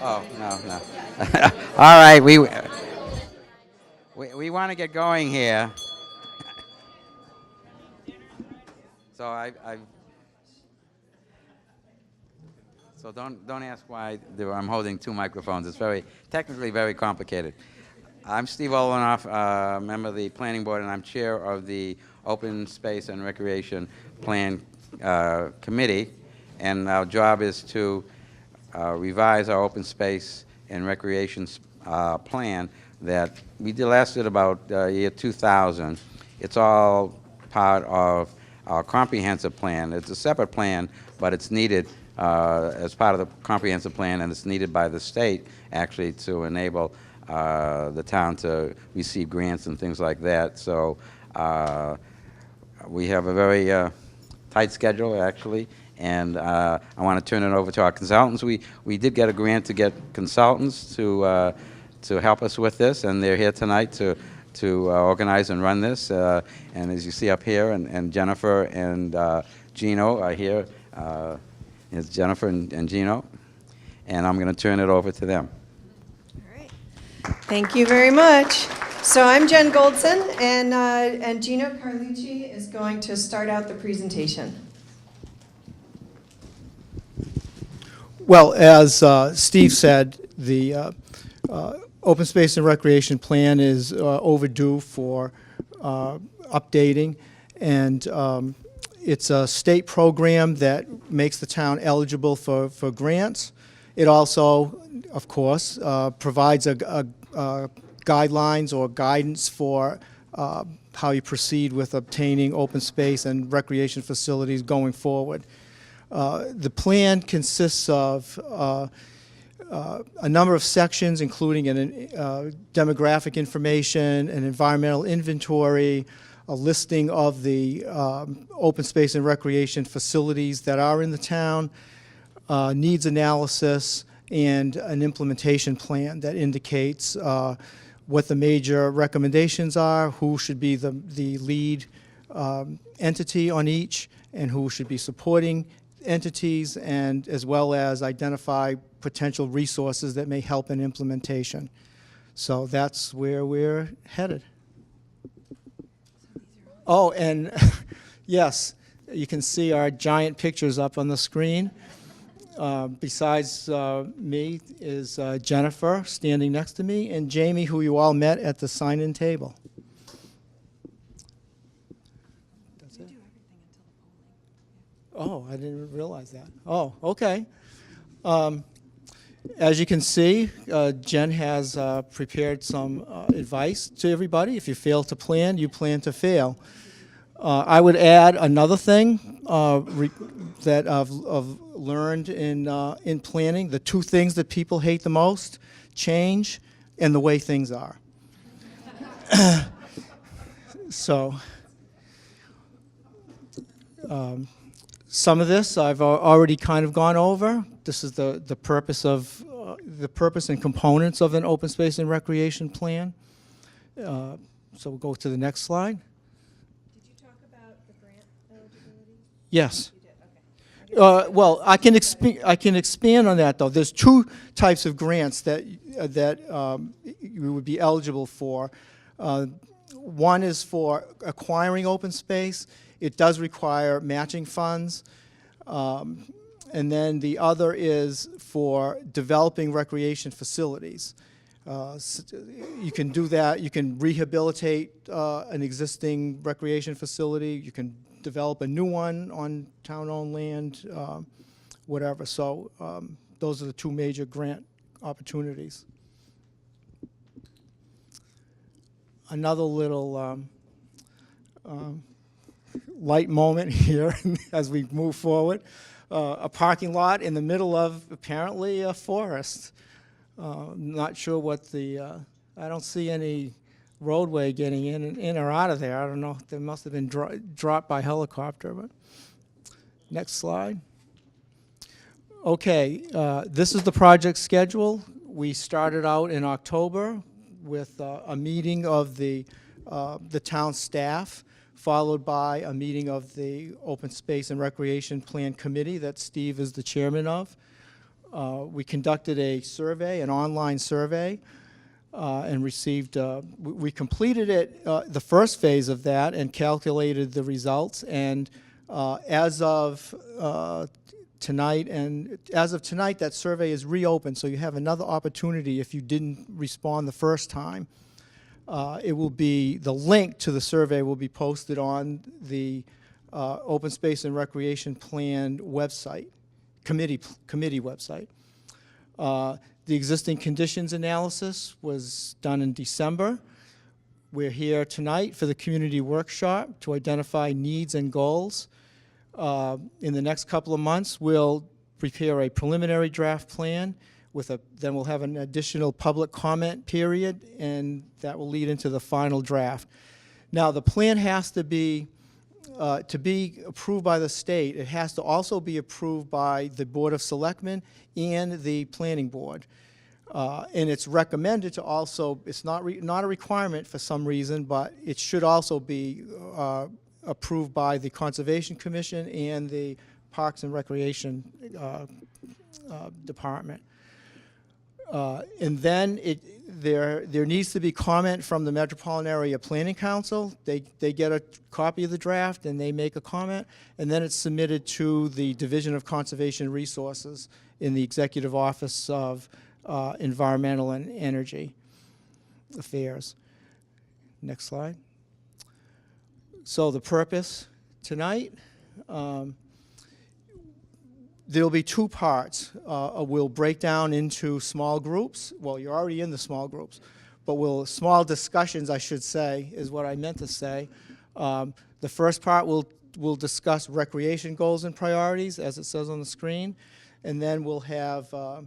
Oh, no, no. All right, we want to get going here. So so don't ask why I'm holding two microphones. It's very technically very complicated. I'm Steve Olenoff, member of the Planning Board, and I'm chair of the Open Space and Recreation Plan Committee. And our job is to revise our open space and recreation plan that we last did about year 2000. It's all part of our comprehensive plan. It's a separate plan, but it's needed as part of the comprehensive plan, and it's needed by the state actually to enable the town to receive grants and things like that. So we have a very tight schedule actually, and I want to turn it over to our consultants. We did get a grant to get consultants to help us with this, and they're here tonight to organize and run this. And as you see up here, and Jennifer and Gino are here. It's Jennifer and Gino, and I'm going to turn it over to them. All right. Thank you very much. So I'm Jen Goldson, and Gino Carlucci is going to start out the presentation. Well, as Steve said, the Open Space and Recreation Plan is overdue for updating, and it's a state program that makes the town eligible for grants. It also, of course, provides a guidelines or guidance for how you proceed with obtaining open space and recreation facilities going forward. The plan consists of a number of sections, including demographic information, an environmental inventory, a listing of the open space and recreation facilities that are in the town, needs analysis, and an implementation plan that indicates what the major recommendations are, who should be the lead entity on each, and who should be supporting entities, and as well as identify potential resources that may help in implementation. So that's where we're headed. Oh, and yes, you can see our giant pictures up on the screen. Besides me is Jennifer standing next to me, and Jamie, who you all met at the sign-in table. That's it? Oh, I didn't realize that. Oh, okay. As you can see, Jen has prepared some advice to everybody. If you fail to plan, you plan to fail. I would add another thing that I've learned in planning: the two things that people hate the most: change and the way things are. So, some of this I've already kind of gone over. This is the purpose and components of an open space and recreation plan. So we'll go to the next slide. Did you talk about the grant eligibility? Yes. You did, okay. Well, I can expand on that though. There's two types of grants that you would be eligible for. One is for acquiring open space. It does require matching funds. And then the other is for developing recreation facilities. You can do that. You can rehabilitate an existing recreation facility. You can develop a new one on town-owned land, whatever. So those are the two major grant opportunities. Another little light moment here as we move forward. A parking lot in the middle of apparently a forest. Not sure what I don't see any roadway getting in or out of there. I don't know. They must have been dropped by helicopter. But next slide. Okay, this is the project schedule. We started out in October with a meeting of the town staff, followed by a meeting of the Open Space and Recreation Plan Committee that Steve is the chairman of. We conducted a survey, an online survey, and received, we completed it, the first phase of that, and calculated the results. And as of tonight, that survey is reopened, so you have another opportunity if you didn't respond the first time. It will be, the link to the survey will be posted on the Open Space and Recreation Plan website, committee website. The existing conditions analysis was done in December. We're here tonight for the community workshop to identify needs and goals. In the next couple of months, we'll prepare a preliminary draft plan then we'll have an additional public comment period, and that will lead into the final draft. Now, the plan has to be approved by the state. It has to also be approved by the Board of Selectmen and the Planning Board. And it's recommended to also, it's not a requirement for some reason, but it should also be approved by the Conservation Commission and the Parks and Recreation Department. And then there needs to be comment from the Metropolitan Area Planning Council. They get a copy of the draft and they make a comment, and then it's submitted to the Division of Conservation Resources in the Executive Office of Environmental and Energy Affairs. Next slide. So the purpose tonight, there'll be two parts. We'll break down into small groups. Well, you're already in the small groups, but small discussions, I should say, is what I meant to say. The first part we'll discuss recreation goals and priorities, as it says on the screen, and then we'll have a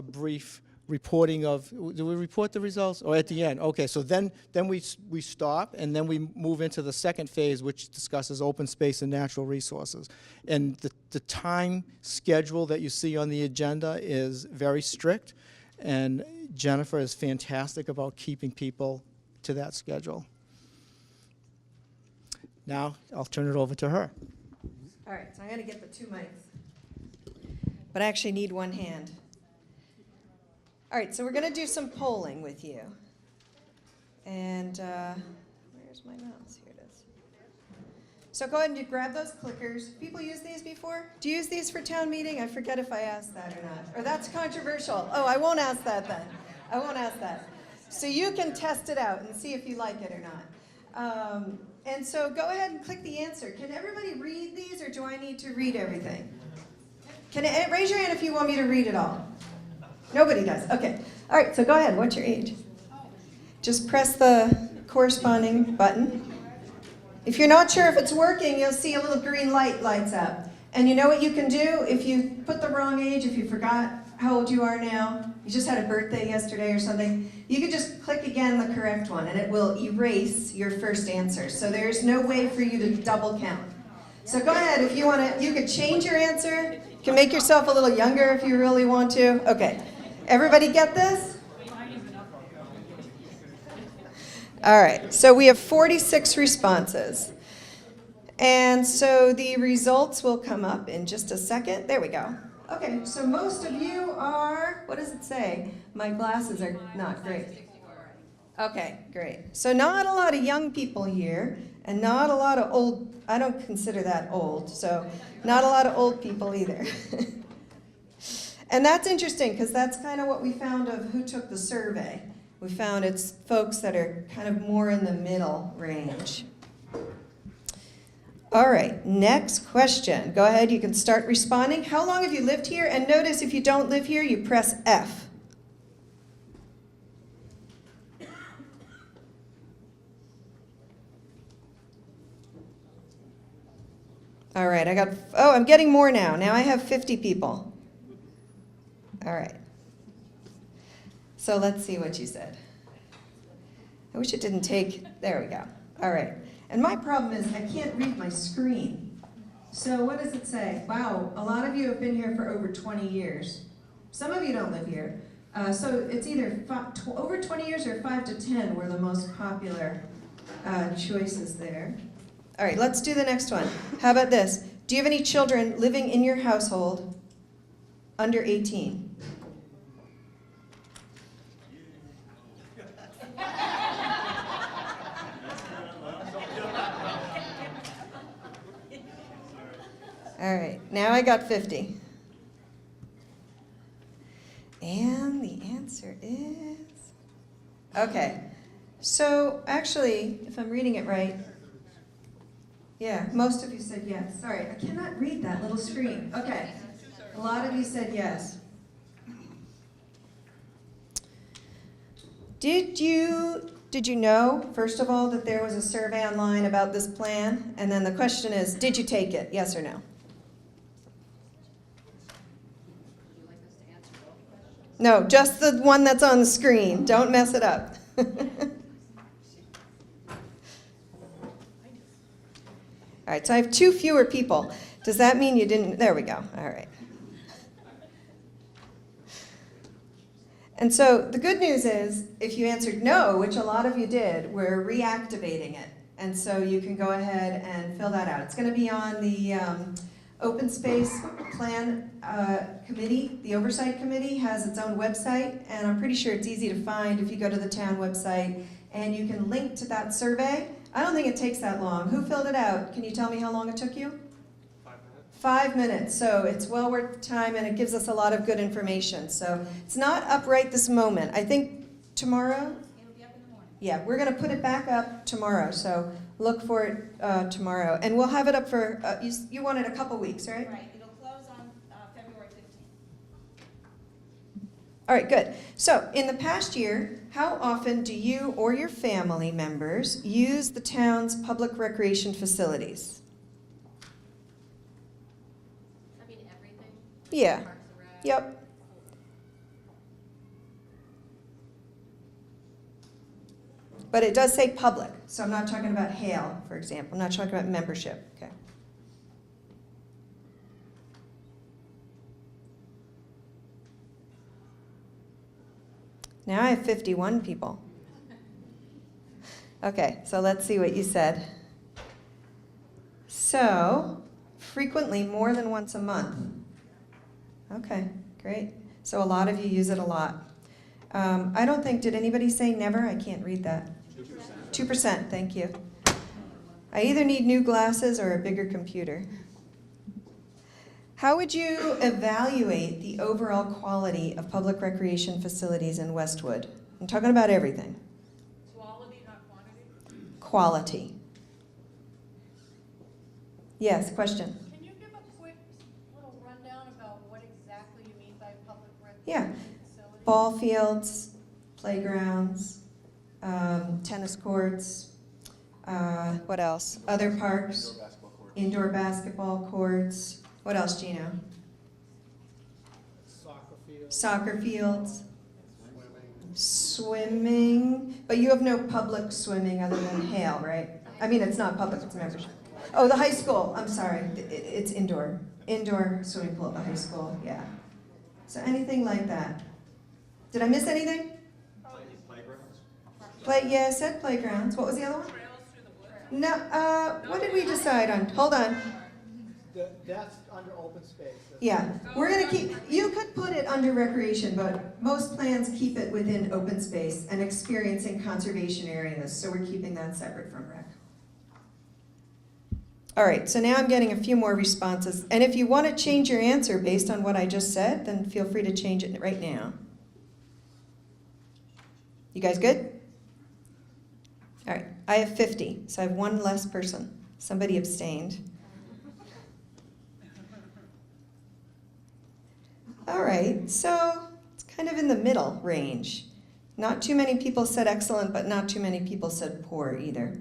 brief reporting of, do we report the results? Or at the end? Okay, so then we stop, and then we move into the second phase, which discusses open space and natural resources. And the time schedule that you see on the agenda is very strict, and Jennifer is fantastic about keeping people to that schedule. Now, I'll turn it over to her. All right, so I'm going to get the two mics, but I actually need one hand. All right, so we're going to do some polling with you. And where's my mouse? Here it is. So go ahead and grab those clickers. People use these before? Do you use these for town meeting? I forget if I asked that or not. Or that's controversial. Oh, I won't ask that then. I won't ask that. So you can test it out and see if you like it or not. And so go ahead and click the answer. Can everybody read these, or do I need to read everything? Raise your hand if you want me to read it all. Nobody does. Okay. All right, so go ahead. What's your age? Just press the corresponding button. If you're not sure if it's working, you'll see a little green light lights up. And you know what you can do if you put the wrong age, if you forgot how old you are now, you just had a birthday yesterday or something, you can just click again the correct one, and it will erase your first answer. So there's no way for you to double count. So go ahead, if you want to, you could change your answer. You can make yourself a little younger if you really want to. Okay. Everybody get this? All right, so we have 46 responses. And so the results will come up in just a second. There we go. Okay, so most of you are, what does it say? My glasses are not great. Okay, great. So not a lot of young people here, and not a lot of old, I don't consider that old, so not a lot of old people either. And that's interesting, because that's kind of what we found of who took the survey. We found it's folks that are kind of more in the middle range. All right, next question. Go ahead, you can start responding. How long have you lived here? And notice if you don't live here, you press F. All right, I'm getting more now. Now I have 50 people. All right. So let's see what you said. I wish it didn't take, there we go. All right. And my problem is I can't read my screen. So what does it say? Wow, a lot of you have been here for over 20 years. Some of you don't live here. So it's either over 20 years or 5 to 10 were the most popular choices there. All right, let's do the next one. How about this? Do you have any children living in your household? under 18. All right, now I got 50. And the answer is, okay. So actually, if I'm reading it right, yeah, most of you said yes. Sorry, I cannot read that little screen. Okay, a lot of you said yes. Did you know, first of all, that there was a survey online about this plan? And then the question is, did you take it, yes or no? No, just the one that's on the screen. Don't mess it up. All right, so I have 2 fewer people. Does that mean you didn't? There we go. All right. And so the good news is, if you answered no, which a lot of you did, we're reactivating it. And so you can go ahead and fill that out. It's going to be on the Open Space Plan Committee. The Oversight Committee has its own website, and I'm pretty sure it's easy to find if you go to the town website, and you can link to that survey. I don't think it takes that long. Who filled it out? Can you tell me how long it took you? 5 minutes. 5 minutes, so it's well worth the time, and it gives us a lot of good information. So it's not up right this moment. I think tomorrow? It'll be up in the morning. Yeah, we're going to put it back up tomorrow, so look for it tomorrow. And we'll have it up for, you want it a couple weeks, right? Right, it'll close on February 15th. All right, good. So in the past year, how often do you or your family members use the town's public recreation facilities? I mean, everything. Yeah, Parks and Rec. yep. But it does say public, so I'm not talking about Hale, for example. I'm not talking about membership, okay? Now I have 51 people. Okay, so let's see what you said. So, frequently, more than once a month. Okay, great. So a lot of you use it a lot. I don't think, did anybody say never? I can't read that. 2%, thank you. I either need new glasses or a bigger computer. How would you evaluate the overall quality of public recreation facilities in Westwood? I'm talking about everything. Quality, not quantity. Quality. Yes, question? Can you give a quick little rundown about what exactly you mean by public Yeah. recreation facilities? Ball fields, playgrounds, tennis courts, what else? Other parks? Indoor basketball courts. What else, Gino? Soccer fields. Swimming. But you have no public swimming other than Hale, right? I mean, it's not public, it's membership. Oh, the high school. I'm sorry. It's indoor. Indoor swimming pool at the high school, yeah. So anything like that. Did I miss anything? Yeah, I said playgrounds. What was the other one? No, what did we decide on? Hold on. That's under open space. Yeah, we're gonna keep, you could put it under recreation, but most plans keep it within open space and experiencing conservation areas, so we're keeping that separate from rec. All right, so now I'm getting a few more responses, and if you want to change your answer based on what I just said, then feel free to change it right now. You guys good? All right, I have 50, so I have one less person. Somebody abstained. All right, so it's kind of in the middle range. Not too many people said excellent, but not too many people said poor either.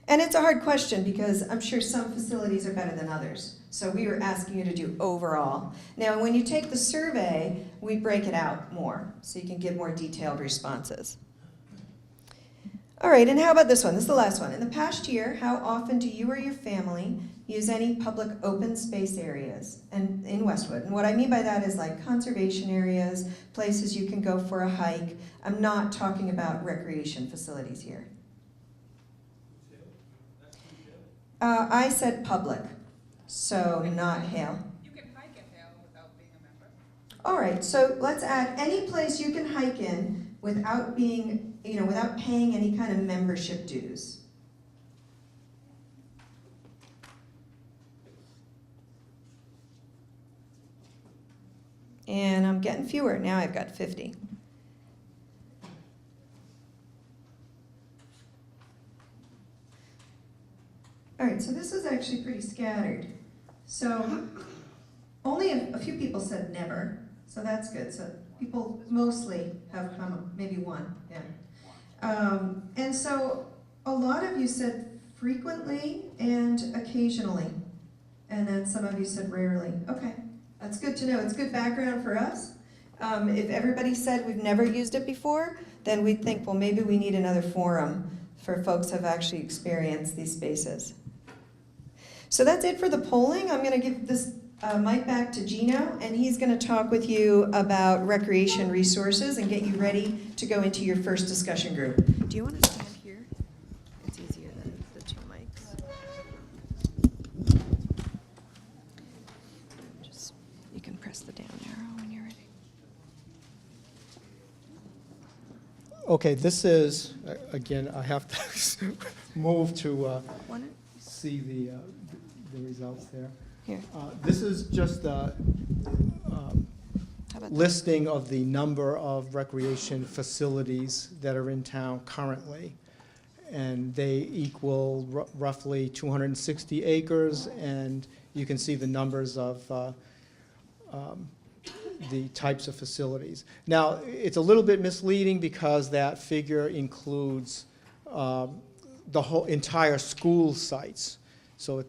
And it's a hard question because I'm sure some facilities are better than others. So we were asking you to do overall. Now, when you take the survey, we break it out more so you can give more detailed responses. All right, and how about this one? This is the last one. In the past year, how often do you or your family use any public open space areas and in Westwood? And what I mean by that is like conservation areas, places you can go for a hike. I'm not talking about recreation facilities here. I said public, so not Hale. You can hike at Hale without being a member. All right, so let's add any place you can hike in without being, without paying any kind of membership dues. And I'm getting fewer. Now I've got 50. All right, so this is actually pretty scattered. So only a few people said never, so that's good. So people mostly have come, maybe one, yeah. And so a lot of you said frequently and occasionally, and then some of you said rarely. Okay, that's good to know. It's good background for us. If everybody said we've never used it before, then we'd think, well, maybe we need another forum for folks who have actually experienced these spaces. So that's it for the polling. I'm going to give this mic back to Gino, and he's going to talk with you about recreation resources and get you ready to go into your first discussion group. Do you want to stand here? It's easier than the two mics. You can press the down arrow when you're ready. Okay, this is, again, I have to move to see the results there. Here. This is just a listing of the number of recreation facilities that are in town currently. And they equal roughly 260 acres, and you can see the numbers of the types of facilities. Now, it's a little bit misleading because that figure includes the whole entire school sites. So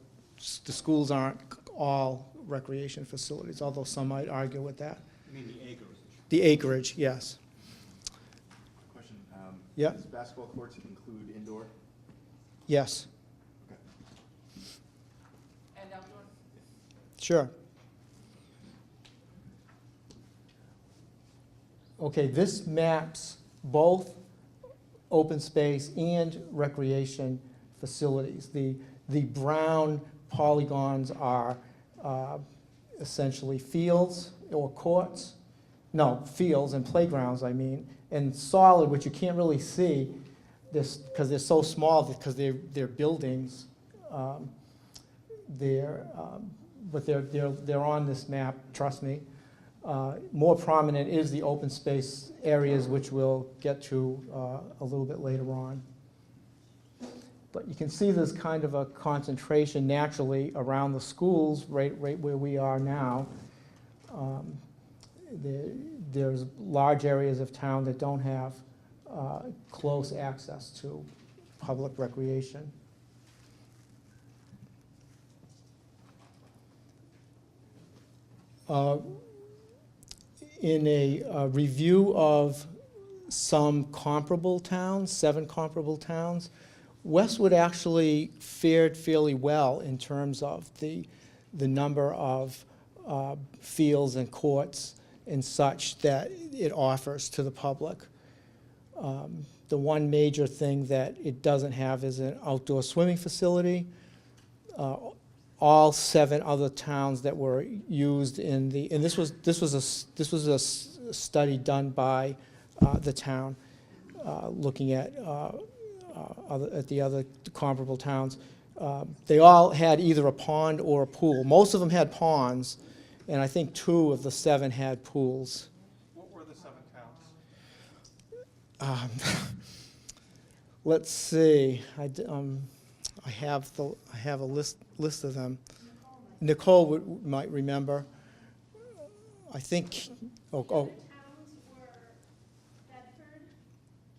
the schools aren't all recreation facilities, although some might argue with that. You mean the acreage? The acreage, yes. Question. Yeah. Does basketball courts include indoor? Yes. Okay. And outdoor? Sure. Okay, this maps both open space and recreation facilities. The brown polygons are essentially fields or courts. No, fields and playgrounds, I mean. And solid, which you can't really see this because they're so small, because they're buildings. But they're on this map, trust me. More prominent is the open space areas, which we'll get to a little bit later on. But you can see there's kind of a concentration naturally around the schools, right where we are now. There's large areas of town that don't have close access to public recreation. In a review of some comparable towns, 7 comparable towns, Westwood actually fared fairly well in terms of the number of fields and courts and such that it offers to the public. The one major thing that it doesn't have is an outdoor swimming facility. All 7 other towns that were used in the, and this was a study done by the town, looking at the other comparable towns. They all had either a pond or a pool. Most of them had ponds, and I think 2 of the 7 had pools. What were the 7 towns? Let's see. I have a list of them. Nicole might remember. I think. Oh. The towns were Bedford,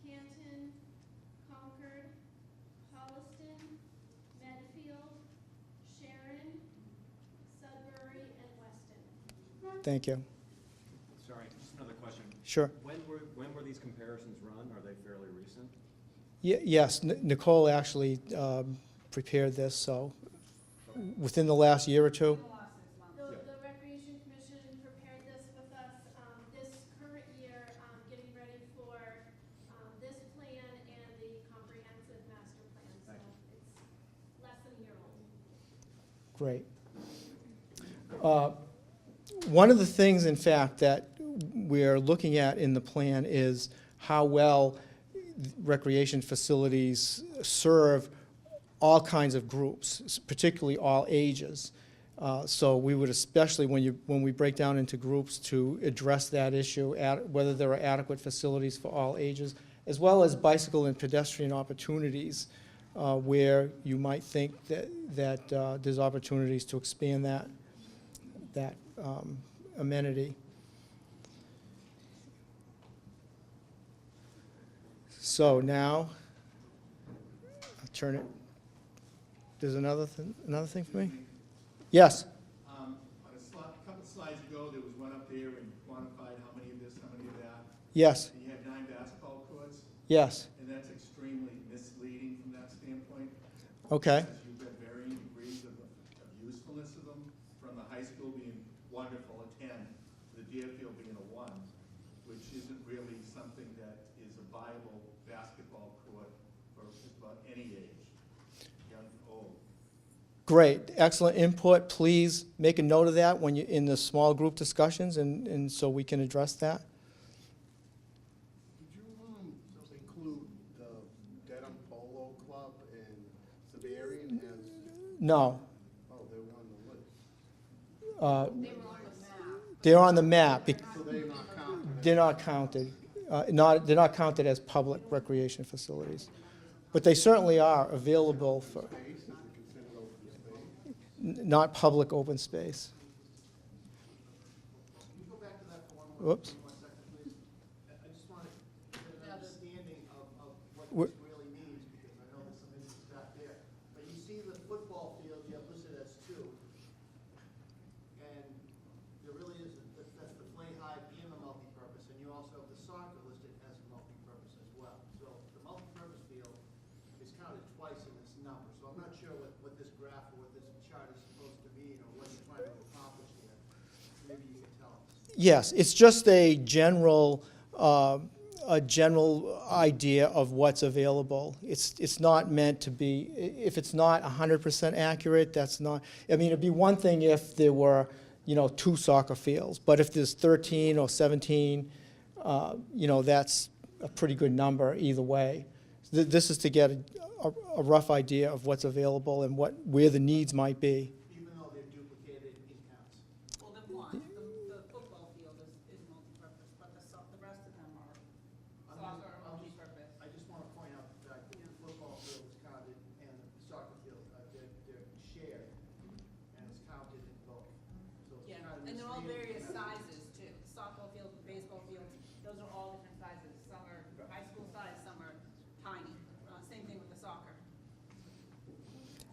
Canton, Concord, Holliston, Medfield, Sharon, Sudbury, and Weston. Thank you. Sorry, just another question. Sure. When were these comparisons run? Are they fairly recent? Yes, Nicole actually prepared this, so within the last year or 2. The Recreation Commission prepared this with us this current year, getting ready for this plan and the comprehensive master plan. So it's less than a year old. Great. One of the things, in fact, that we're looking at in the plan is how well recreation facilities serve all kinds of groups, particularly all ages. So we would especially, when we break down into groups, to address that issue, whether there are adequate facilities for all ages, as well as bicycle and pedestrian opportunities, where you might think that there's opportunities to expand that amenity. So now, I'll turn it. There's another thing for me? Yes? On a couple slides ago, there was one up there and quantified how many of this, how many of that. Yes, And you had 9 basketball courts, yes, and that's extremely misleading from that standpoint. okay. Because you've got varying degrees of usefulness of them, from the high school being wonderful, a 10, to the Deerfield being a 1, which isn't really something that is a viable basketball court for just about any age, young, old. Great, excellent input. Please make a note of that when you, in the small group discussions, and so we can address that. Did you include the Dedham Polo Club and Severian as, No, oh, they were on the list? they're on the map. So they're not counted? They're not counted. They're not counted as public recreation facilities. But they certainly are available for, Space, is it considered open space? not public open space. Can you go back to that for one Whoops. second, please? I just want to get an understanding of what We're- this really means, because I know there's some issues back there. But you see the football field you have listed as 2. And there really is, that's the play high and the multipurpose, and you also have the soccer listed as a multipurpose as well. So the multipurpose field is counted twice in this number. So I'm not sure what this graph or what this chart is supposed to mean, or what you're trying to accomplish here. Maybe you can tell us. Yes, it's just a general idea of what's available. It's not meant to be, if it's not 100% accurate, that's not, I mean, it'd be one thing if there were, 2 soccer fields, but if there's 13 or 17, that's a pretty good number either way. This is to get a rough idea of what's available and where the needs might be. Even though they're duplicated in counts. Well, the football field is multipurpose, but the rest of them are soccer or multipurpose. I just want to point out the fact that the football field is counted and the soccer field, they're shared, and it's counted in both. So it's Yeah, kind of and they're all misleading. various sizes too. Softball field, baseball field, those are all different sizes. Some are high school size, some are tiny. Same thing with the soccer.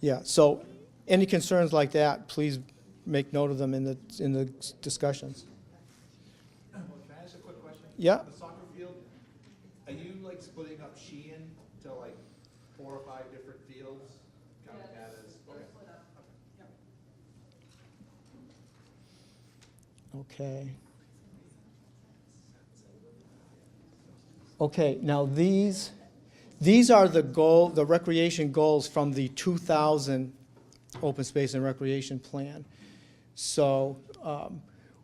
Yeah, so any concerns like that, please make note of them in the discussions. Can I ask a quick question? Yeah. The soccer field, are you like splitting up Sheehan to like 4 or 5 different fields? Counting that as, okay. Okay. Okay, now these are the recreation goals from the 2000 Open Space and Recreation Plan. So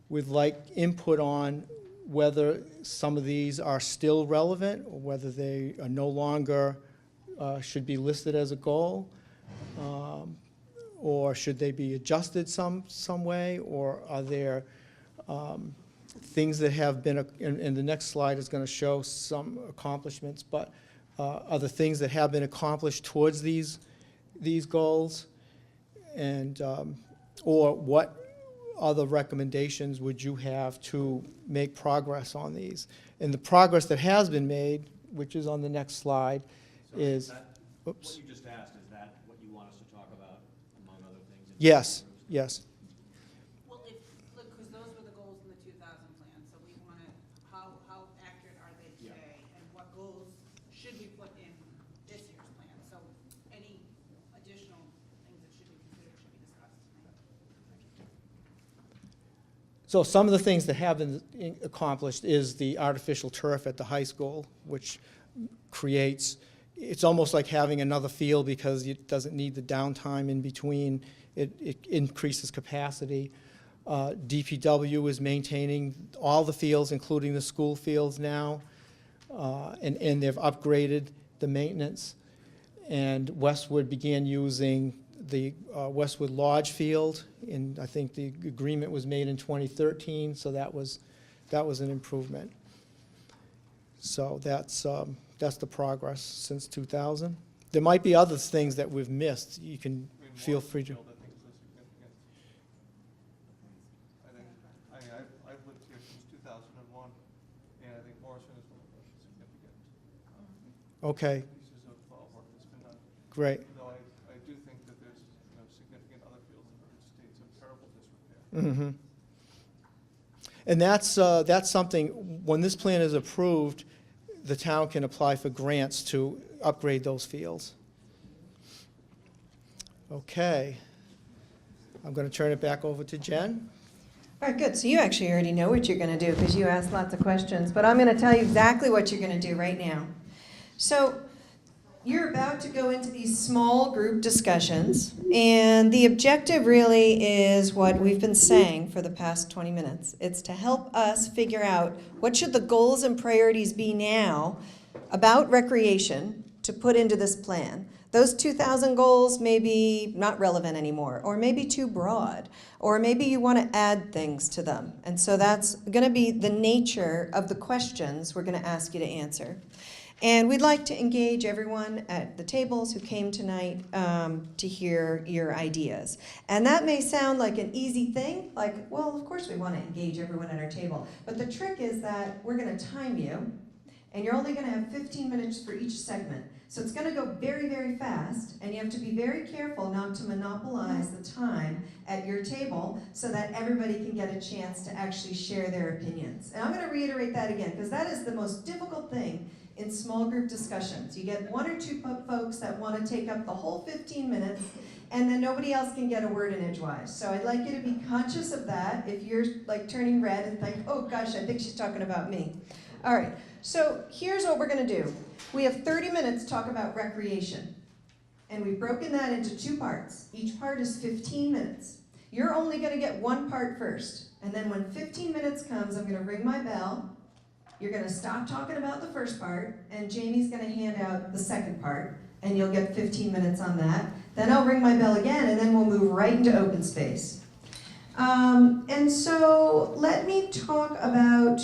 we'd like input on whether some of these are still relevant, or whether they are no longer should be listed as a goal, or should they be adjusted some way, or are there things that have been, and the next slide is going to show some accomplishments, but are the things that have been accomplished towards these goals, and or what other recommendations would you have to make progress on these? And the progress that has been made, which is on the next slide, So is, that- oops. What you just asked, is that what you want us to talk about, among other things? Yes, yes. Well, look, because those were the goals in the 2000 plan, so we want to, how accurate are they Yeah. today? And what goals should we put in this year's plan? So any additional things that should be considered should be discussed tonight. So some of the things that have been accomplished is the artificial turf at the high school, which creates, it's almost like having another field because it doesn't need the downtime in between. It increases capacity. DPW is maintaining all the fields, including the school fields now, and they've upgraded the maintenance. And Westwood began using the Westwood Lodge Field, and I think the agreement was made in 2013, so that was an improvement. So that's the progress since 2000. There might be other things that we've missed. You can feel free to. I've lived here since 2001, and I think Morrison is one of the significant Okay, pieces of work that's been done. great. Though I do think that there's significant other fields that are in states of terrible disrepair. Mm-hmm. And that's something, when this plan is approved, the town can apply for grants to upgrade those fields. Okay. I'm going to turn it back over to Jen. All right, good. So you actually already know what you're going to do because you asked lots of questions, but I'm going to tell you exactly what you're going to do right now. So you're about to go into these small group discussions, and the objective really is what we've been saying for the past 20 minutes. It's to help us figure out what should the goals and priorities be now about recreation to put into this plan. Those 2,000 goals may be not relevant anymore, or maybe too broad, or maybe you want to add things to them. And so that's going to be the nature of the questions we're going to ask you to answer. And we'd like to engage everyone at the tables who came tonight to hear your ideas. And that may sound like an easy thing, like, well, of course we want to engage everyone at our table. But the trick is that we're going to time you, and you're only going to have 15 minutes for each segment. So it's going to go very, very fast, and you have to be very careful not to monopolize the time at your table so that everybody can get a chance to actually share their opinions. And I'm going to reiterate that again, because that is the most difficult thing in small group discussions. You get one or two folks that want to take up the whole 15 minutes, and then nobody else can get a word in edgewise. So I'd like you to be conscious of that if you're like turning red and think, oh gosh, I think she's talking about me. All right, so here's what we're going to do. We have 30 minutes to talk about recreation, and we've broken that into two parts. Each part is 15 minutes. You're only going to get one part first, and then when 15 minutes comes, I'm going to ring my bell. You're going to stop talking about the first part, and Jamie's going to hand out the second part, and you'll get 15 minutes on that. Then I'll ring my bell again, and then we'll move right into open space. And so let me talk about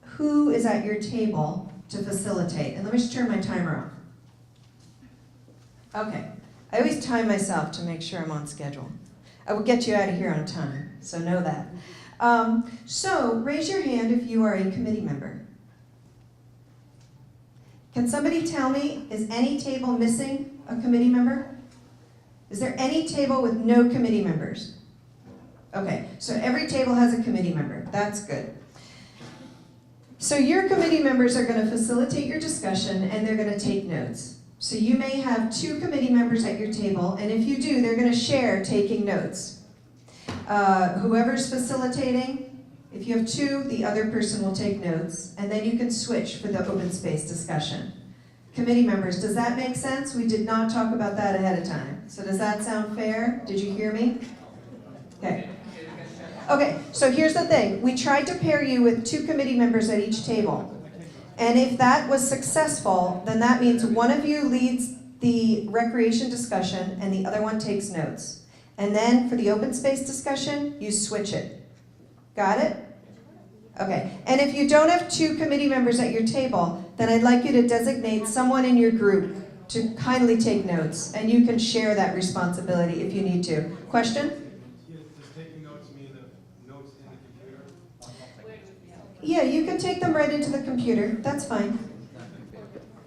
who is at your table to facilitate. And let me just turn my timer off. Okay. I always time myself to make sure I'm on schedule. I will get you out of here on time, so know that. So raise your hand if you are a committee member. Can somebody tell me, is any table missing a committee member? Is there any table with no committee members? Okay, so every table has a committee member. That's good. So your committee members are going to facilitate your discussion, and they're going to take notes. So you may have two committee members at your table, and if you do, they're going to share taking notes. Whoever's facilitating, if you have two, the other person will take notes, and then you can switch for the open space discussion. Committee members, does that make sense? We did not talk about that ahead of time. So does that sound fair? Did you hear me? Okay. Okay, so here's the thing. We tried to pair you with two committee members at each table. And if that was successful, then that means one of you leads the recreation discussion and the other one takes notes. And then for the open space discussion, you switch it. Got it? Okay, and if you don't have two committee members at your table, then I'd like you to designate someone in your group to kindly take notes, and you can share that responsibility if you need to. Question? Yeah, you can take them right into the computer. That's fine.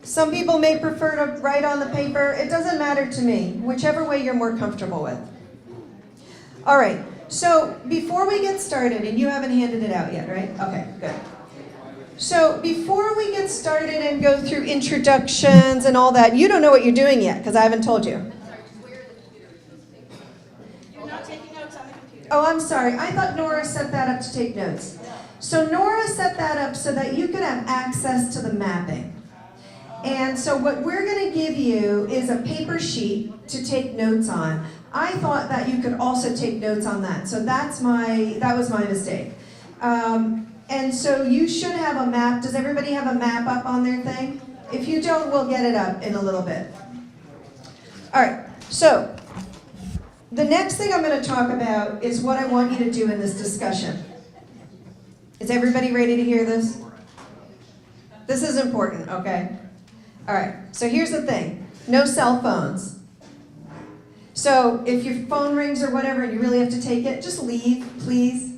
Some people may prefer to write on the paper. It doesn't matter to me, whichever way you're more comfortable with. All right, so before we get started, and you haven't handed it out yet, right? Okay, good. So before we get started and go through introductions and all that, you don't know what you're doing yet, because I haven't told you. You're not taking notes on the computer. Oh, I'm sorry. I thought Nora set that up to take notes. So Nora set that up so that you could have access to the mapping. And so what we're going to give you is a paper sheet to take notes on. I thought that you could also take notes on that. So that was my mistake. And so you should have a map. Does everybody have a map up on their thing? If you don't, we'll get it up in a little bit. All right, so the next thing I'm going to talk about is what I want you to do in this discussion. Is everybody ready to hear this? This is important, okay? All right, so here's the thing. No cell phones. So if your phone rings or whatever and you really have to take it, just leave, please.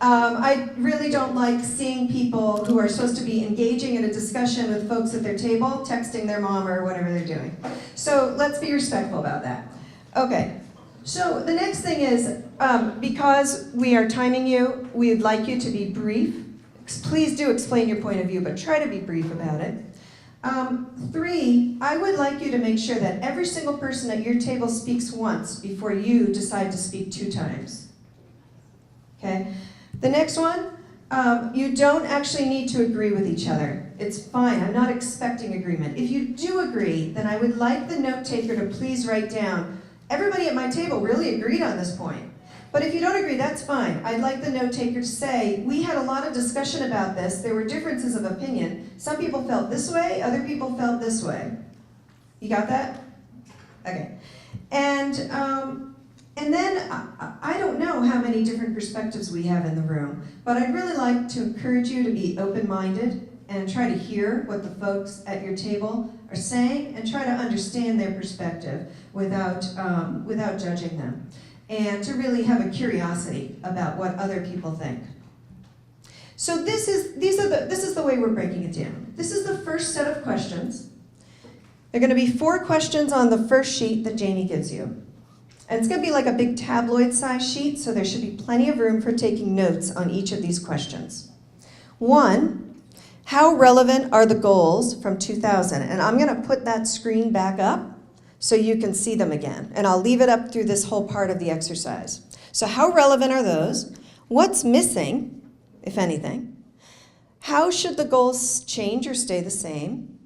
I really don't like seeing people who are supposed to be engaging in a discussion with folks at their table, texting their mom or whatever they're doing. So let's be respectful about that. Okay, so the next thing is, because we are timing you, we'd like you to be brief. Please do explain your point of view, but try to be brief about it. 3, I would like you to make sure that every single person at your table speaks once before you decide to speak 2 times. Okay? The next one, you don't actually need to agree with each other. It's fine. I'm not expecting agreement. If you do agree, then I would like the note taker to please write down, everybody at my table really agreed on this point. But if you don't agree, that's fine. I'd like the note taker to say, we had a lot of discussion about this. There were differences of opinion. Some people felt this way, other people felt this way. You got that? Okay. And then I don't know how many different perspectives we have in the room, but I'd really like to encourage you to be open-minded and try to hear what the folks at your table are saying and try to understand their perspective without judging them, and to really have a curiosity about what other people think. So this is the way we're breaking it down. This is the first set of questions. There are going to be 4 questions on the first sheet that Jamie gives you. And it's going to be like a big tabloid-sized sheet, so there should be plenty of room for taking notes on each of these questions. 1, how relevant are the goals from 2000? And I'm going to put that screen back up so you can see them again. And I'll leave it up through this whole part of the exercise. So how relevant are those? What's missing, if anything? How should the goals change or stay the same?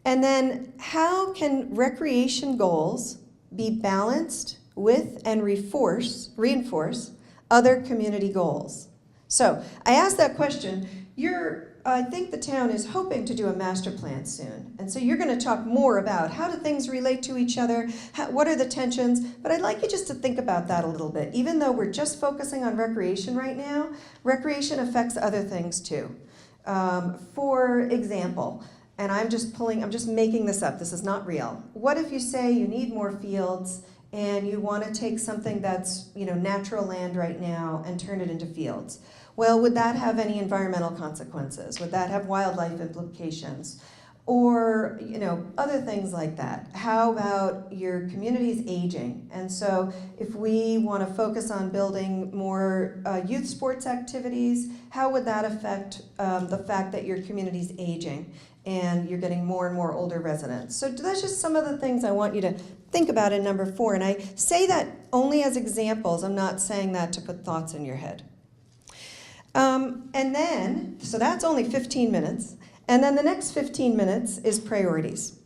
And then how can recreation goals be balanced with and reinforce other community goals? So I asked that question. I think the town is hoping to do a master plan soon. And so you're going to talk more about how do things relate to each other, what are the tensions, but I'd like you just to think about that a little bit. Even though we're just focusing on recreation right now, recreation affects other things too. For example, and I'm just making this up, this is not real. What if you say you need more fields and you want to take something that's, natural land right now and turn it into fields? Well, would that have any environmental consequences? Would that have wildlife implications? Or, other things like that. How about your community's aging? And so if we want to focus on building more youth sports activities, how would that affect the fact that your community's aging and you're getting more and more older residents? So that's just some of the things I want you to think about in number 4. And I say that only as examples. I'm not saying that to put thoughts in your head. And then, so that's only 15 minutes. And then the next 15 minutes is priorities.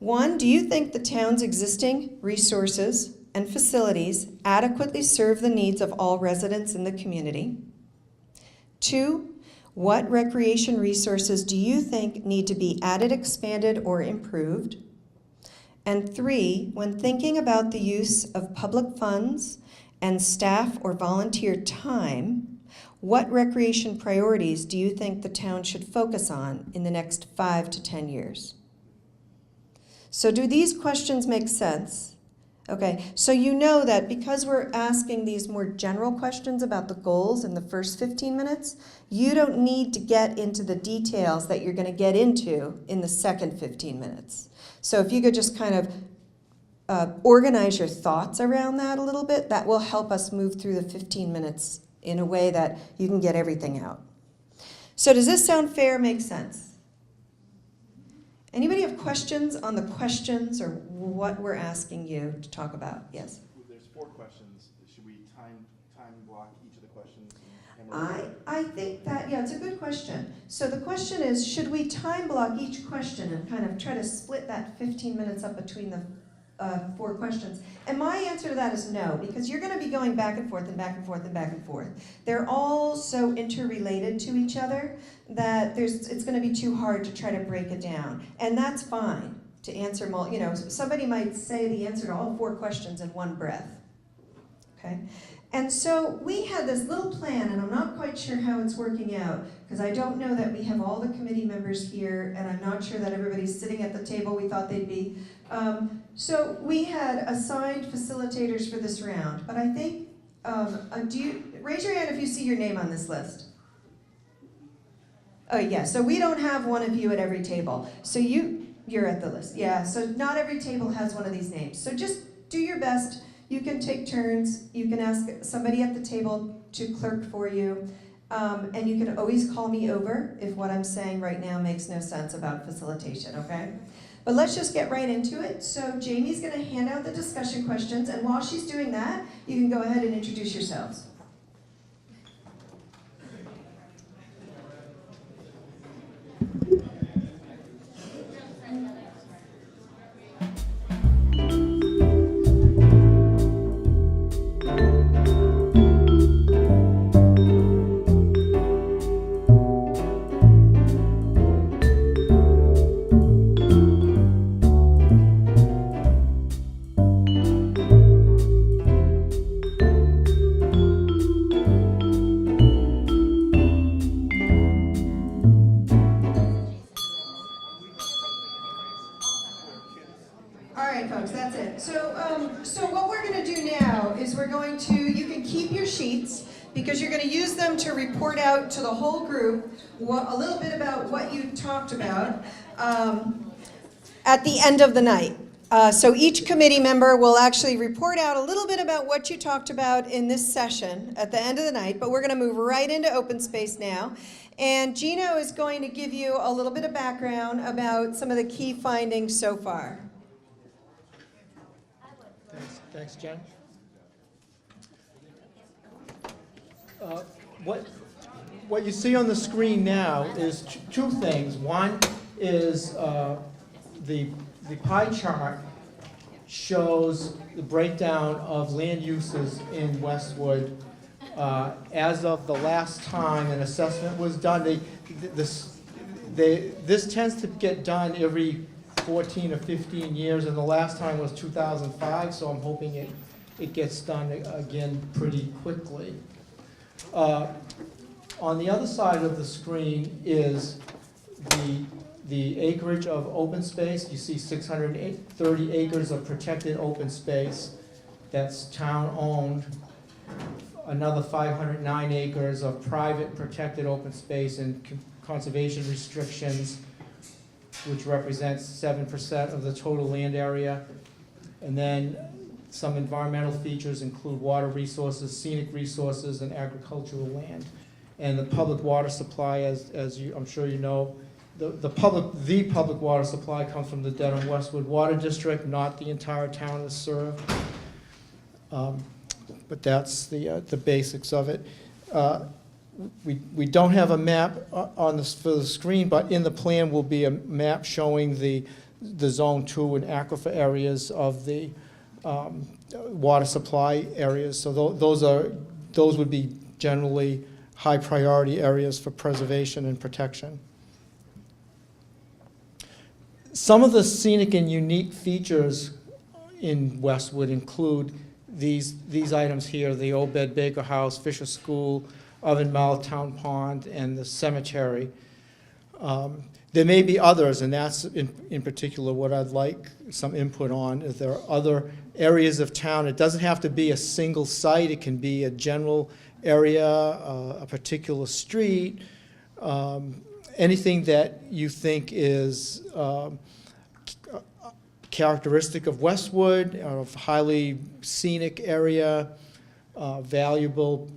1, do you think the town's existing resources and facilities adequately serve the needs of all residents in the community? 2, what recreation resources do you think need to be added, expanded, or improved? And 3, when thinking about the use of public funds and staff or volunteer time, what recreation priorities do you think the town should focus on in the next 5 to 10 years? So do these questions make sense? Okay, so you know that because we're asking these more general questions about the goals in the first 15 minutes, you don't need to get into the details that you're going to get into in the second 15 minutes. So if you could just kind of organize your thoughts around that a little bit, that will help us move through the 15 minutes in a way that you can get everything out. So does this sound fair, make sense? Anybody have questions on the questions or what we're asking you to talk about? Yes? There's 4 questions. Should we time block each of the questions? I think that, yeah, it's a good question. So the question is, should we time block each question and kind of try to split that 15 minutes up between 4 questions. And my answer to that is no, because you're going to be going back and forth and back and forth and back and forth. They're all so interrelated to each other that it's going to be too hard to try to break it down. And that's fine to answer, somebody might say the answer to all 4 questions in one breath. Okay? And so we had this little plan, and I'm not quite sure how it's working out, because I don't know that we have all the committee members here, and I'm not sure that everybody's sitting at the table we thought they'd be. So we had assigned facilitators for this round, but I think, raise your hand if you see your name on this list. Oh yeah, so we don't have one of you at every table. So you're at the list, yeah, so not every table has one of these names. So just do your best. You can take turns. You can ask somebody at the table to clerk for you. And you can always call me over if what I'm saying right now makes no sense about facilitation, okay? But let's just get right into it. So Jamie's going to hand out the discussion questions, and while she's doing that, you can go ahead and introduce yourselves. Because you're going to use them to report out to the whole group a little bit about what you talked about at the end of the night. So each committee member will actually report out a little bit about what you talked about in this session at the end of the night, but we're going to move right into open space now. And Gino is going to give you a little bit of background about some of the key findings so far. Thanks, Jen. What you see on the screen now is 2 things. One is the pie chart shows the breakdown of land uses in Westwood as of the last time an assessment was done. This tends to get done every 14 or 15 years, and the last time was 2005, so I'm hoping it gets done again pretty quickly. On the other side of the screen is the acreage of open space. You see 630 acres of protected open space that's town-owned. Another 509 acres of private protected open space and conservation restrictions, which represents 7% of the total land area. And then some environmental features include water resources, scenic resources, and agricultural land. And the public water supply, as I'm sure you know, the public water supply comes from the Dedham Westwood Water District, not the entire town is served. But that's the basics of it. We don't have a map for the screen, but in the plan will be a map showing the Zone 2 and aquifer areas of the water supply areas. So those would be generally high priority areas for preservation and protection. Some of the scenic and unique features in Westwood include these items here: the Obed Baker House, Fisher School, Oven Mouth, Town Pond, and the cemetery. There may be others, and that's in particular what I'd like some input on. If there are other areas of town, it doesn't have to be a single site. It can be a general area, a particular street, anything that you think is characteristic of Westwood, of highly scenic area, valuable,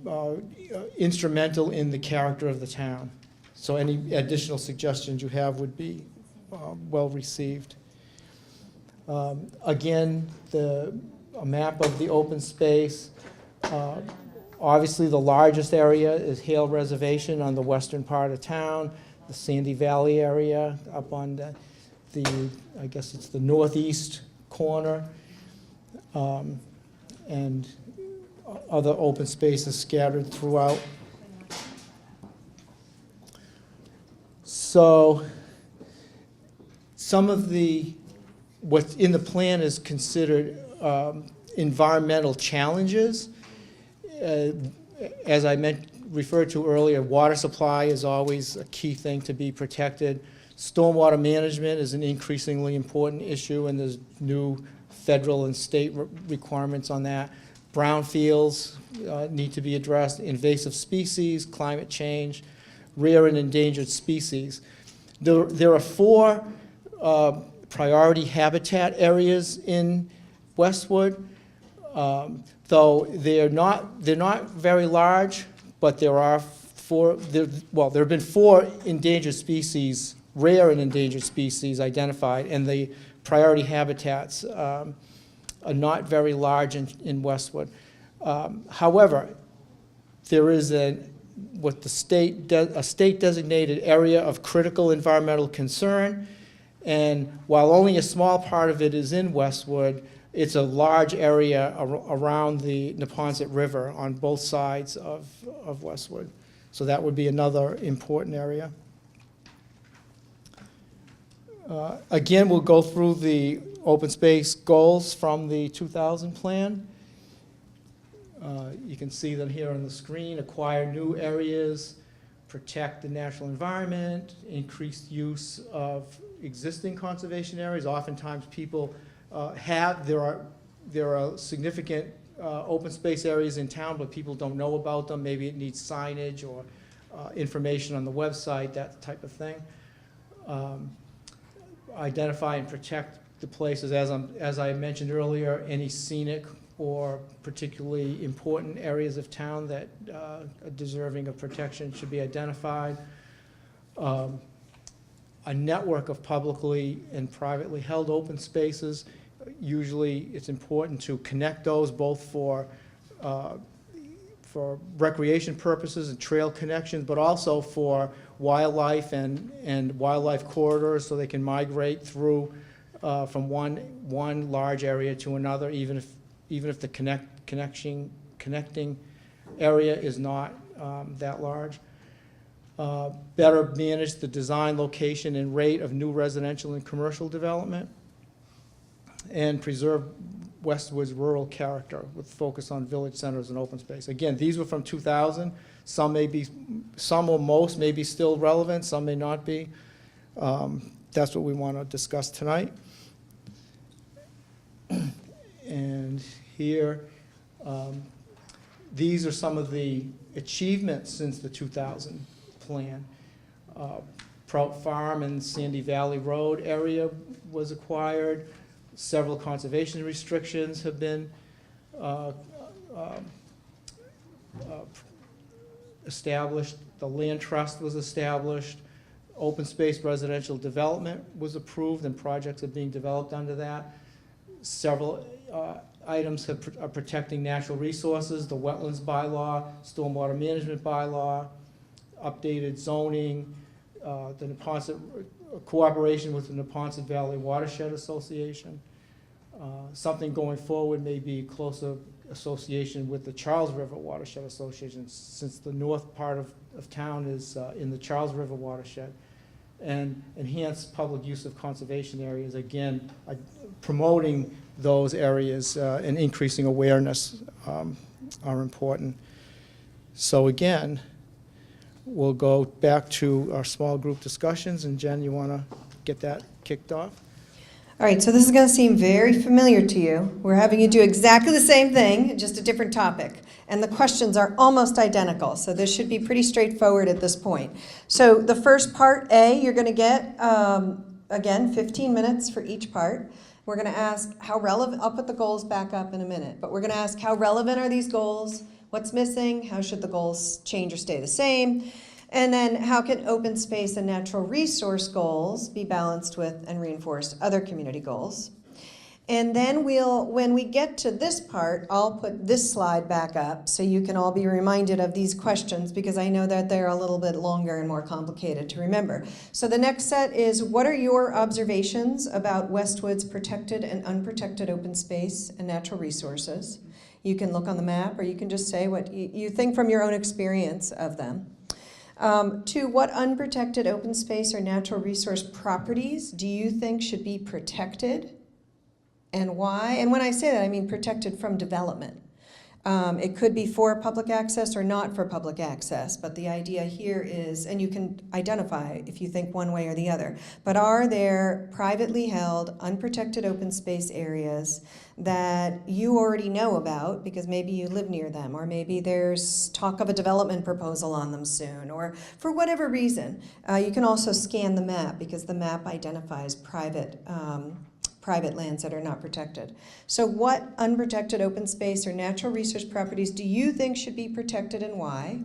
instrumental in the character of the town. So any additional suggestions you have would be well received. Again, a map of the open space. Obviously, the largest area is Hale Reservation on the western part of town, the Sandy Valley area up on the I guess it's the northeast corner. and other open spaces scattered throughout. So some of what's in the plan is considered environmental challenges. As I referred to earlier, water supply is always a key thing to be protected. Stormwater management is an increasingly important issue, and there's new federal and state requirements on that. Brownfields need to be addressed, invasive species, climate change, rare and endangered species. There are 4 priority habitat areas in Westwood, though they're not very large, but there are 4. There have been 4 endangered species, rare and endangered species identified, and the priority habitats are not very large in Westwood. However, there is a state designated area of critical environmental concern, and while only a small part of it is in Westwood, it's a large area around the Neponset River on both sides of Westwood. So that would be another important area. Again, we'll go through the open space goals from the 2000 plan. You can see them here on the screen: acquire new areas, protect the natural environment, increase use of existing conservation areas. Oftentimes people there are significant open space areas in town, but people don't know about them. Maybe it needs signage or information on the website, that type of thing. Identify and protect the places, as I mentioned earlier, any scenic or particularly important areas of town that are deserving of protection should be identified. A network of publicly and privately held open spaces. Usually it's important to connect those both for recreation purposes and trail connections, but also for wildlife and wildlife corridors, so they can migrate through from one large area to another, even if the connecting area is not that large. Better manage the design, location, and rate of new residential and commercial development, and preserve Westwood's rural character with focus on village centers and open space. Again, these were from 2000. Some or most may be still relevant, some may not be. That's what we want to discuss tonight. And here, these are some of the achievements since the 2000 plan. Prout Farm and Sandy Valley Road area was acquired. Several conservation restrictions have been established. The land trust was established. Open space residential development was approved, and projects are being developed under that. Several items are protecting natural resources: the wetlands bylaw, stormwater management bylaw, updated zoning, the Neponset cooperation with the Neponset Valley Watershed Association. Something going forward may be closer association with the Charles River Watershed Association, since the north part of town is in the Charles River watershed. And enhance public use of conservation areas, again, promoting those areas and increasing awareness are important. So again, we'll go back to our small group discussions, and Jen, you want to get that kicked off? All right, so this is going to seem very familiar to you. We're having you do exactly the same thing, just a different topic. And the questions are almost identical, so this should be pretty straightforward at this point. So the first part, A, you're going to get, again, 15 minutes for each part. We're going to ask how relevant, I'll put the goals back up in a minute, but we're going to ask how relevant are these goals, what's missing, how should the goals change or stay the same, and then how can open space and natural resource goals be balanced with and reinforce other community goals. And then when we get to this part, I'll put this slide back up so you can all be reminded of these questions, because I know that they're a little bit longer and more complicated to remember. So the next set is, what are your observations about Westwood's protected and unprotected open space and natural resources? You can look on the map, or you can just say what you think from your own experience of them. 2, what unprotected open space or natural resource properties do you think should be protected? And why? And when I say that, I mean protected from development. It could be for public access or not for public access, but the idea here is, and you can identify if you think one way or the other, but are there privately held, unprotected open space areas that you already know about because maybe you live near them, or maybe there's talk of a development proposal on them soon, or for whatever reason. You can also scan the map, because the map identifies private lands that are not protected. So what unprotected open space or natural resource properties do you think should be protected, and why?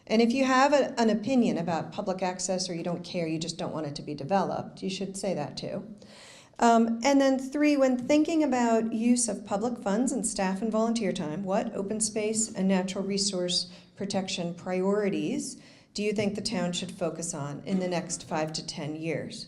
And if you have an opinion about public access, or you don't care, you just don't want it to be developed, you should say that too. And then 3, when thinking about use of public funds and staff and volunteer time, what open space and natural resource protection priorities do you think the town should focus on in the next 5 to 10 years?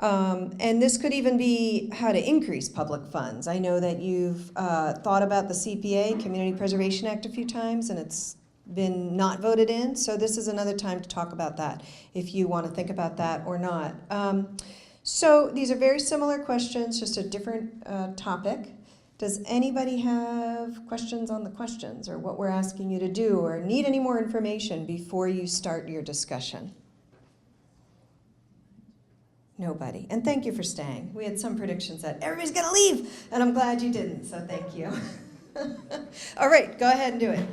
And this could even be how to increase public funds. I know that you've thought about the CPA, Community Preservation Act, a few times, and it's been not voted in. So this is another time to talk about that, if you want to think about that or not. So these are very similar questions, just a different topic. Does anybody have questions on the questions, or what we're asking you to do, or need any more information before you start your discussion? Nobody. And thank you for staying. We had some predictions that everybody's going to leave, and I'm glad you didn't, so thank you. All right, go ahead and do it.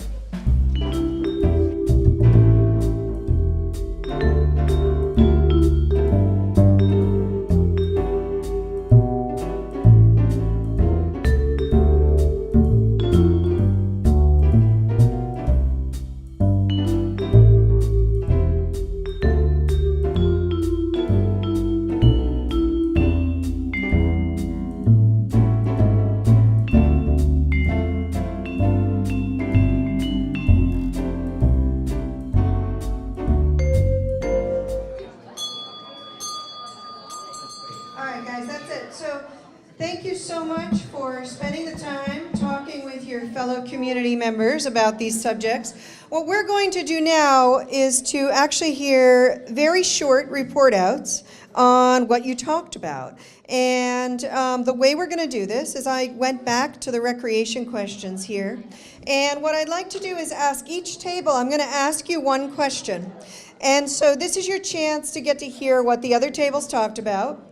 Community members about these subjects. What we're going to do now is to actually hear very short report outs on what you talked about. And the way we're going to do this is I went back to the recreation questions here. And what I'd like to do is ask each table, I'm going to ask you one question. And so this is your chance to get to hear what the other tables talked about.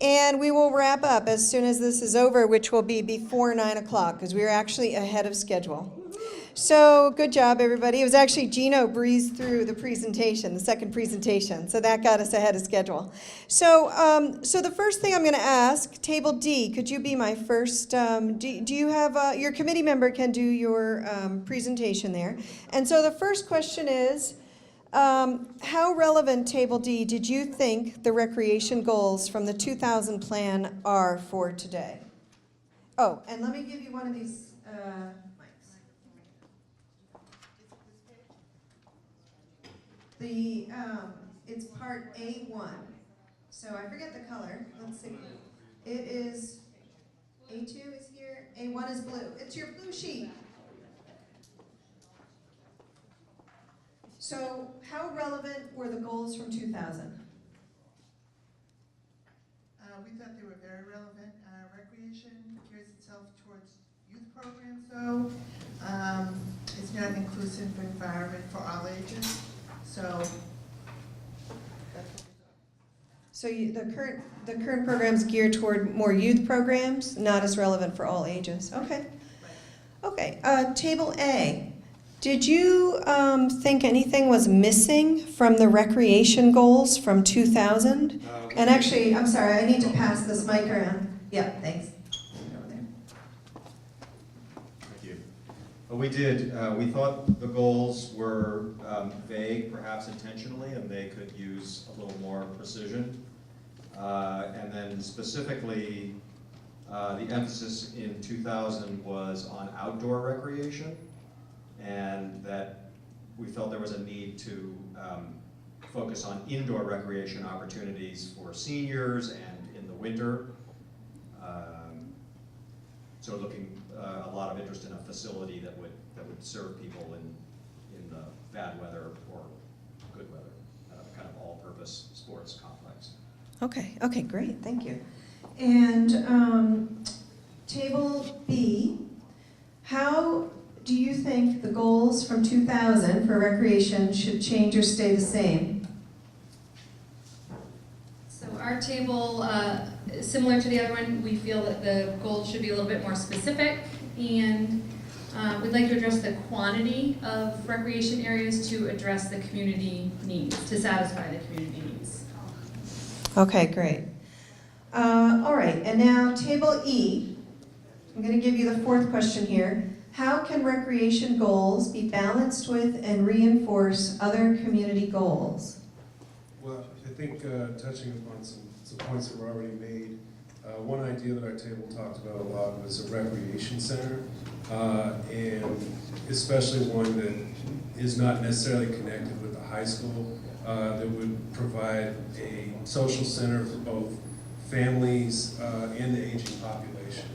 And we will wrap up as soon as this is over, which will be before 9 o'clock, because we are actually ahead of schedule. So good job, everybody. It was actually Gino breezed through the presentation, the second presentation, so that got us ahead of schedule. So the first thing I'm going to ask, Table D, could you be my first, do you have, your committee member can do your presentation there. And so the first question is, how relevant, Table D, did you think the recreation goals from the 2000 plan are for today? Oh, and let me give you one of these mics. It's part A1. So I forget the color. Let's see. It is, A2 is here, A1 is blue. It's your blue sheet. So how relevant were the goals from 2000? We thought they were very relevant. Recreation gears itself towards youth programs, though. It's not an inclusive environment for all ages. So that's what we thought. So the current program's geared toward more youth programs, not as relevant for all ages. Okay. Okay. Table A. Did you think anything was missing from the recreation goals from 2000? And actually, I'm sorry, I need to pass this mic around. Yeah, thanks. Over there. Thank you. We did, we thought the goals were vague, perhaps intentionally, and they could use a little more precision. And then specifically, The emphasis in 2000 was on outdoor recreation, and that we felt there was a need to focus on indoor recreation opportunities for seniors and in the winter. So looking a lot of interest in a facility that would serve people in the bad weather or good weather, kind of all-purpose sports complex. Okay, great, thank you. And table B, how do you think the goals from 2000 for recreation should change or stay the same? So our table, similar to the other one, we feel that the goals should be a little bit more specific, and we'd like to address the quantity of recreation areas to address the community needs, to satisfy the community needs. Okay, great. All right, and now table E. I'm going to give you the fourth question here. How can recreation goals be balanced with and reinforce other community goals? Well, I think touching upon some points that were already made, one idea that our table talked about a lot was a recreation center, and especially one that is not necessarily connected with the high school, that would provide a social center for both families and the aging population.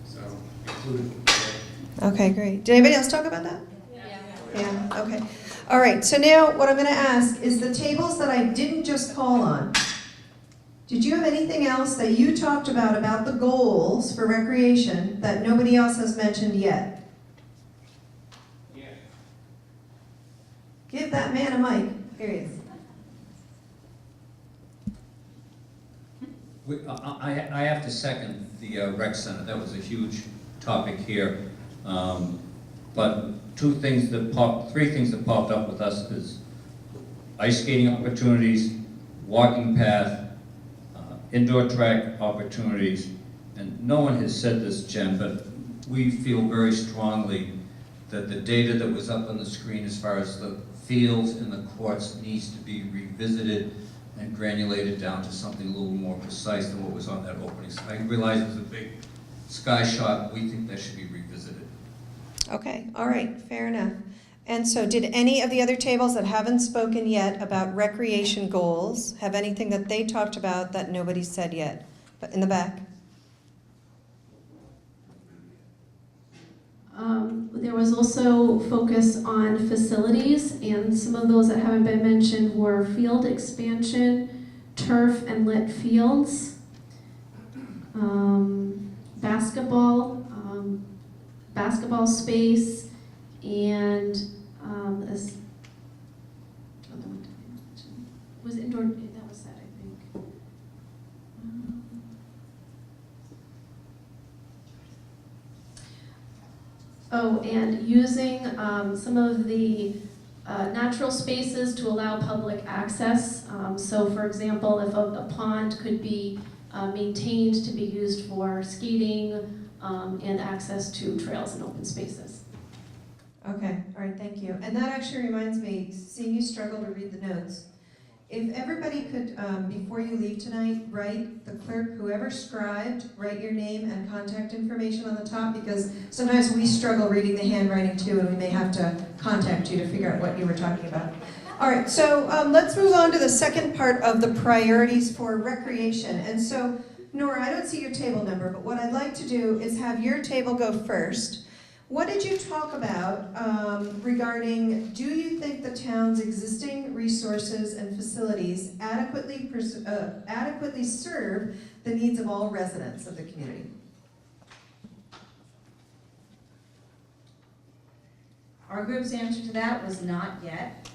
So, included. Okay, great. Did anybody else talk about that? Yeah, okay. All right, so now what I'm going to ask is the tables that I didn't just call on, did you have anything else that you talked about the goals for recreation that nobody else has mentioned yet? Yeah. Give that man a mic. Here he is. I have to second the rec center. That was a huge topic here. But three things that popped up with us is ice skating opportunities, walking path, indoor track opportunities, and no one has said this, Jen, but we feel very strongly that the data that was up on the screen as far as the fields and the courts needs to be revisited and granulated down to something a little more precise than what was on that opening. So I realize it was a big sky shot. We think that should be revisited. Okay, all right, fair enough. And so did any of the other tables that haven't spoken yet about recreation goals have anything that they talked about that nobody said yet? But in the back? There was also focus on facilities, and some of those that haven't been mentioned were field expansion, turf and lit fields, basketball space, and this other one did I mention? Was indoor. That was that, I think. Oh, and using some of the natural spaces to allow public access. So for example, if a pond could be maintained to be used for skating and access to trails and open spaces. Okay, all right, thank you. And that actually reminds me, seeing you struggle to read the notes, if everybody could, before you leave tonight, write the clerk, whoever scribed, write your name and contact information on the top, because sometimes we struggle reading the handwriting too, and we may have to contact you to figure out what you were talking about. All right, so let's move on to the second part of the priorities for recreation. And so, Nora, I don't see your table number, but what I'd like to do is have your table go first. What did you talk about regarding, do you think the town's existing resources and facilities adequately serve the needs of all residents of the community? Our group's answer to that was not yet.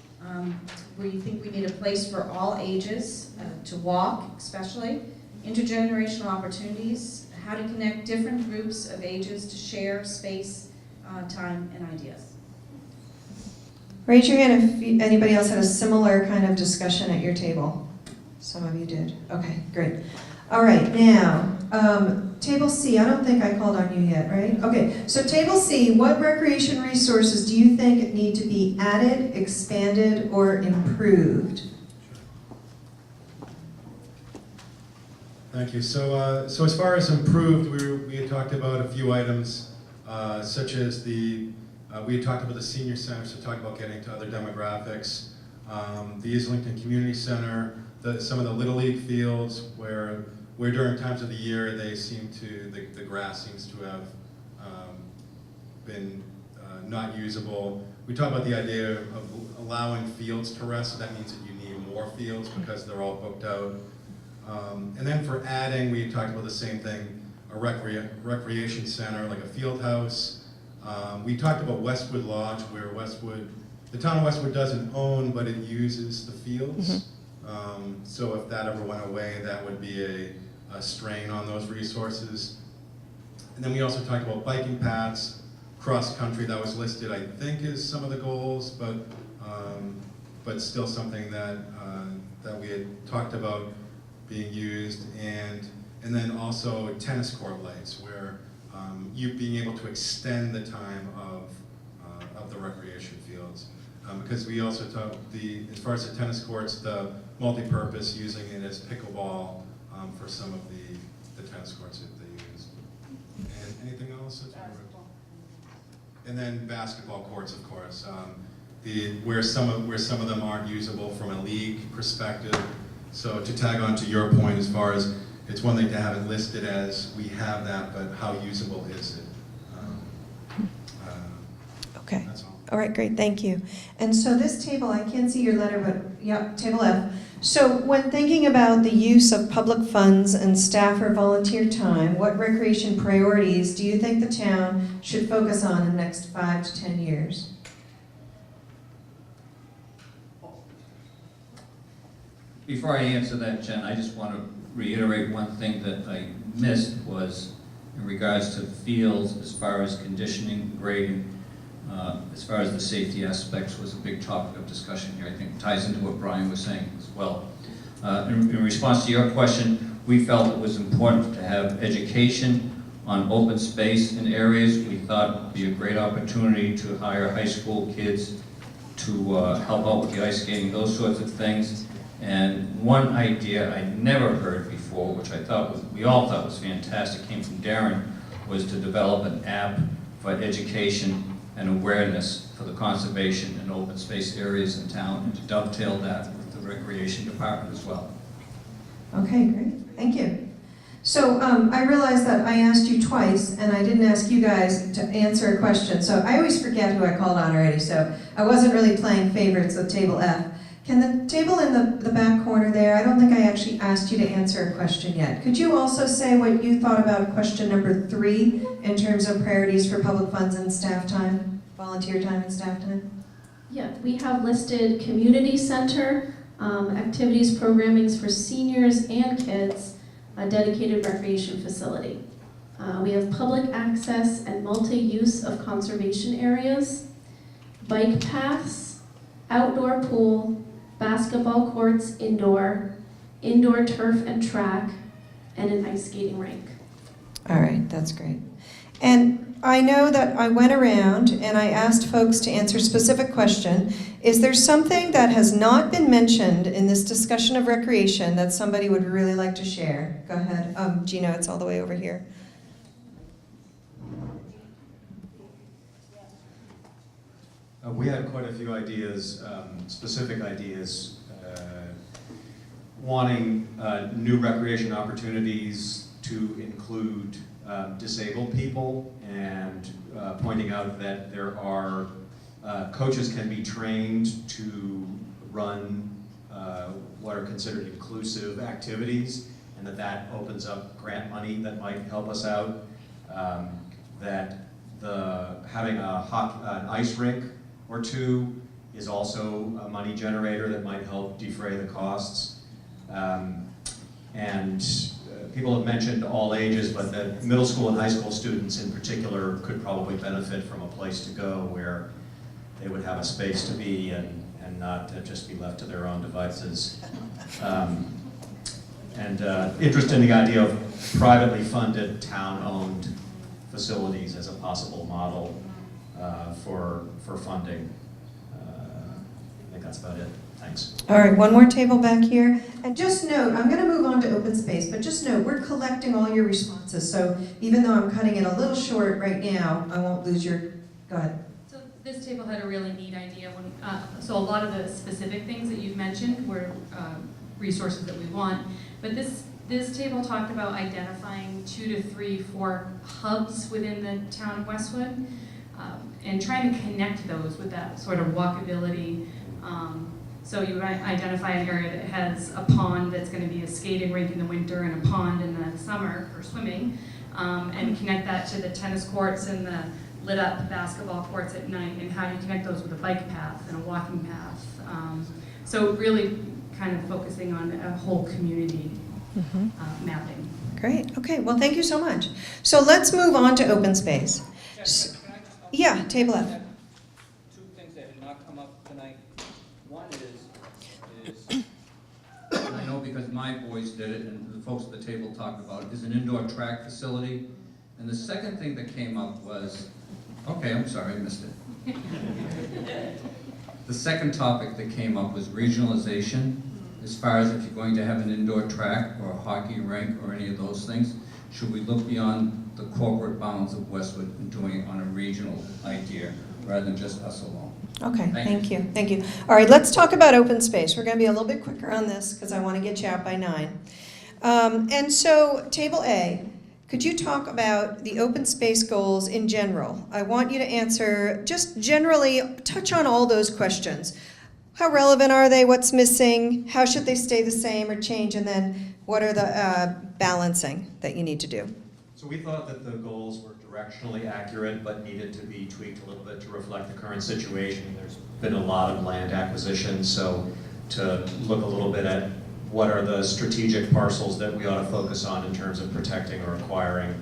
We think we need a place for all ages to walk, especially, intergenerational opportunities, how to connect different groups of ages to share space, time, and ideas. Raise your hand if anybody else had a similar kind of discussion at your table. Some of you did. Okay, great. All right, now, table C, I don't think I called on you yet, right? Okay, so table C, what recreation resources do you think need to be added, expanded, or improved? Thank you. So as far as improved, we had talked about a few items, such as we had talked about the senior center, so talk about getting to other demographics. The Islington Community Center, some of the Little League fields where during times of the year they seem to, the grass seems to have been not usable. We talked about the idea of allowing fields to rest, so that means that you need more fields because they're all booked out. And then for adding, we talked about the same thing, a recreation center, like a field house. We talked about Westwood Lodge, where the town of Westwood doesn't own, but it uses the fields. So if that ever went away, that would be a strain on those resources. And then we also talked about biking paths, cross-country, that was listed, I think, as some of the goals, but still something that we had talked about being used, and then also tennis court lights, where you being able to extend the time of the recreation fields. Because we also talked, as far as the tennis courts, the multi-purpose, using it as pickleball for some of the tennis courts that they use. And anything else? And then basketball courts, of course, where some of them aren't usable from a league perspective. So to tag on to your point, as far as it's one thing to have it listed as we have that, but how usable is it? Okay. That's all. All right, great, thank you. And so this table, I can't see your letter, but yeah, table F. So when thinking about the use of public funds and staff or volunteer time, what recreation priorities do you think the town should focus on in the next 5 to 10 years? Before I answer that, Jen, I just want to reiterate one thing that I missed was in regards to fields, as far as conditioning, grading, as far as the safety aspects was a big topic of discussion here. I think it ties into what Brian was saying as well. In response to your question, we felt it was important to have education on open space in areas. We thought it would be a great opportunity to hire high school kids to help out with the ice skating, those sorts of things. And one idea I never heard before, which we all thought was fantastic, came from Darren, was to develop an app for education and awareness for the conservation and open space areas in town, and to dovetail that with the recreation department as well. Okay, great, thank you. So I realized that I asked you twice, and I didn't ask you guys to answer a question. So I always forget who I called on already, so I wasn't really playing favorites with table F. Can the table in the back corner there, I don't think I actually asked you to answer a question yet. Could you also say what you thought about question number 3 in terms of priorities for public funds and staff time, volunteer time and staff time? Yeah, we have listed community center, activities, programmings for seniors and kids, a dedicated recreation facility. We have public access and multi-use of conservation areas, bike paths, outdoor pool, basketball courts indoor turf and track, and an ice skating rink. All right, that's great. And I know that I went around and I asked folks to answer a specific question. Is there something that has not been mentioned in this discussion of recreation that somebody would really like to share? Go ahead. Gino, it's all the way over here. We had quite a few ideas, specific ideas, wanting new recreation opportunities to include disabled people, and pointing out that there are coaches can be trained to run what are considered inclusive activities, and that opens up grant money that might help us out. That having an ice rink or 2 is also a money generator that might help defray the costs. People have mentioned all ages, but that middle school and high school students in particular could probably benefit from a place to go where they would have a space to be and not just be left to their own devices. Interest in the idea of privately funded, town-owned facilities as a possible model for funding. I think that's about it. Thanks. All right, one more table back here. And just note, I'm going to move on to open space, but just note, we're collecting all your responses. So even though I'm cutting it a little short right now, I won't lose your, go ahead. So this table had a really neat idea. So a lot of the specific things that you've mentioned were resources that we want. But this table talked about identifying 2 to 3, 4 hubs within the town of Westwood and trying to connect those with that sort of walkability. So you identify an area that has a pond that's going to be a skating rink in the winter and a pond in the summer for swimming, and connect that to the tennis courts and the lit up basketball courts at night, and how you connect those with a bike path and a walking path. So really kind of focusing on a whole community mapping. Great, okay, well, thank you so much. So let's move on to open space. Yeah, table F. Two things that did not come up tonight. One is and I know because my boys did it and the folks at the table talked about it, is an indoor track facility. And the second thing that came up was, okay, I'm sorry, I missed it. The second topic that came up was regionalization. As far as if you're going to have an indoor track or a hockey rink or any of those things, should we look beyond the corporate bounds of Westwood and doing it on a regional idea rather than just us alone? Okay, thank you, thank you. All right, let's talk about open space. We're going to be a little bit quicker on this because I want to get you out by 9. And so, table A, could you talk about the open space goals in general? I want you to answer, just generally, touch on all those questions. How relevant are they? What's missing? How should they stay the same or change? And then what are the balancing that you need to do? So we thought that the goals were directionally accurate, but needed to be tweaked a little bit to reflect the current situation. There's been a lot of land acquisition, so to look a little bit at what are the strategic parcels that we ought to focus on in terms of protecting or acquiring.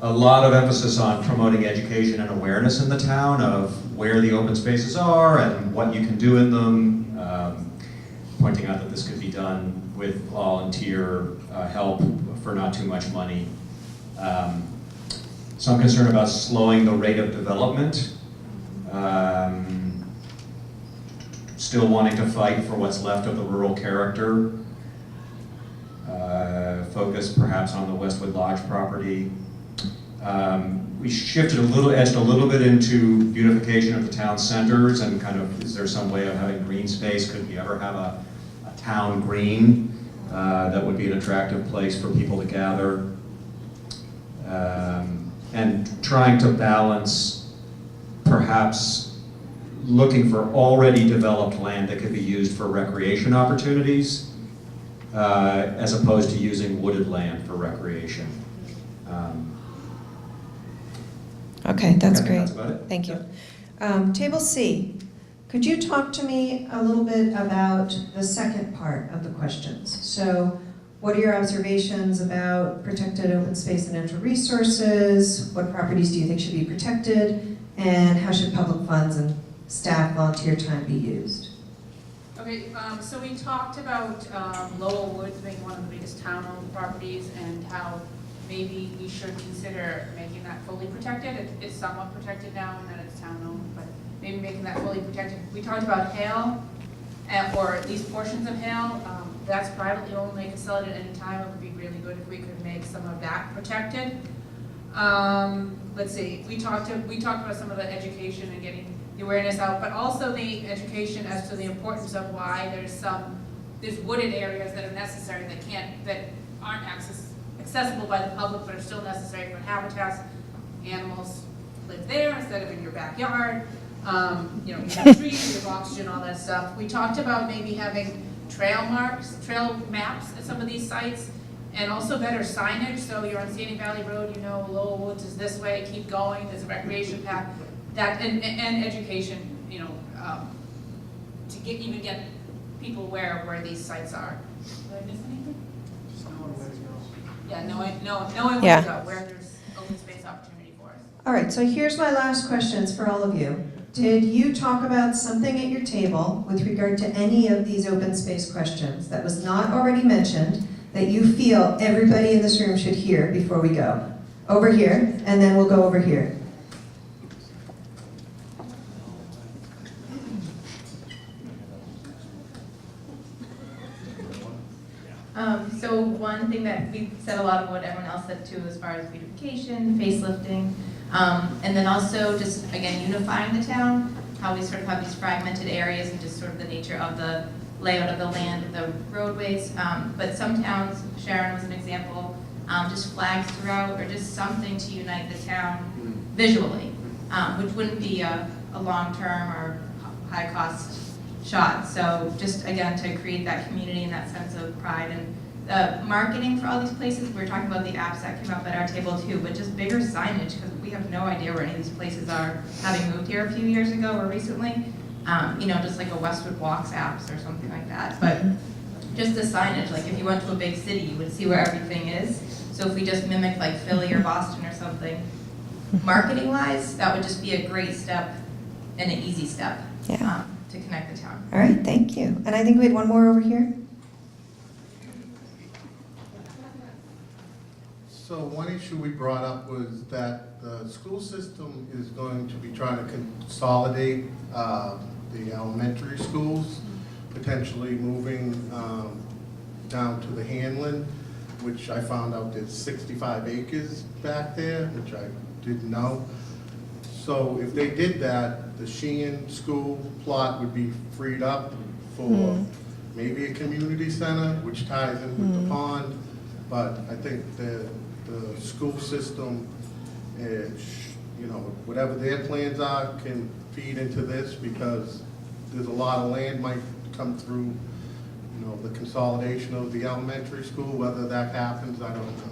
A lot of emphasis on promoting education and awareness in the town of where the open spaces are and what you can do in them, pointing out that this could be done with volunteer help for not too much money. Some concern about slowing the rate of development. Still wanting to fight for what's left of the rural character. Focus perhaps on the Westwood Lodge property. We shifted edged a little bit into beautification of the town centers and kind of, is there some way of having green space? Could we ever have a town green that would be an attractive place for people to gather? And trying to balance perhaps looking for already developed land that could be used for recreation opportunities as opposed to using wooded land for recreation. Okay, that's great. That's about it. Thank you. Table C, could you talk to me a little bit about the second part of the questions? So what are your observations about protected open space and natural resources? What properties do you think should be protected? And how should public funds and staff volunteer time be used? Okay, so we talked about Lowell Woods being one of the biggest town-owned properties and how maybe we should consider making that fully protected. It's somewhat protected now and that it's town-owned, but maybe making that fully protected. We talked about Hale, or at least portions of Hale. That's privately owned. They can sell it at any time. It would be really good if we could make some of that protected. Let's see. We talked about some of the education and getting the awareness out, but also the education as to the importance of why there's wooded areas that are necessary that aren't accessible by the public, but are still necessary for habitats. Animals live there instead of in your backyard. You have trees, you have oxygen, all that stuff. We talked about maybe having trail maps at some of these sites, and also better signage. So you're on Sandy Valley Road, you know Lowell Woods is this way, keep going, there's a recreation path. That and education, to even get people aware of where these sites are. Did I miss anything? Just knowing where to go. Yeah, knowing where to go, where there's open space opportunity for us. All right, so here's my last questions for all of you. Did you talk about something at your table with regard to any of these open space questions that was not already mentioned that you feel everybody in this room should hear before we go? Over here, and then we'll go over here. So one thing that we said a lot of what everyone else said too, as far as beautification, facelifting, and then also just, again, unifying the town, how we sort of have these fragmented areas and just sort of the nature of the layout of the land, the roadways. But some towns, Sharon was an example, just flags throughout or just something to unite the town visually, which wouldn't be a long-term or high-cost shot. So just, again, to create that community and that sense of pride. And marketing for all these places, we were talking about the apps that came up at our table too, but just bigger signage, because we have no idea where any of these places are, having moved here a few years ago or recently. You know, just like a Westwood Walks apps or something like that. But just the signage, like if you went to a big city, you would see where everything is. So if we just mimic like Philly or Boston or something, marketing-wise, that would just be a great step and an easy step to connect the town. All right, thank you. And I think we had one more over here. So one issue we brought up was that the school system is going to be trying to consolidate the elementary schools, potentially moving down to the Hanlon, which I found out there's 65 acres back there, which I didn't know. So if they did that, the Sheehan School plot would be freed up for maybe a community center, which ties in with the pond. But I think the school system, you know, whatever their plans are, can feed into this, because there's a lot of land might come through, you know, the consolidation of the elementary school. Whether that happens, I don't know.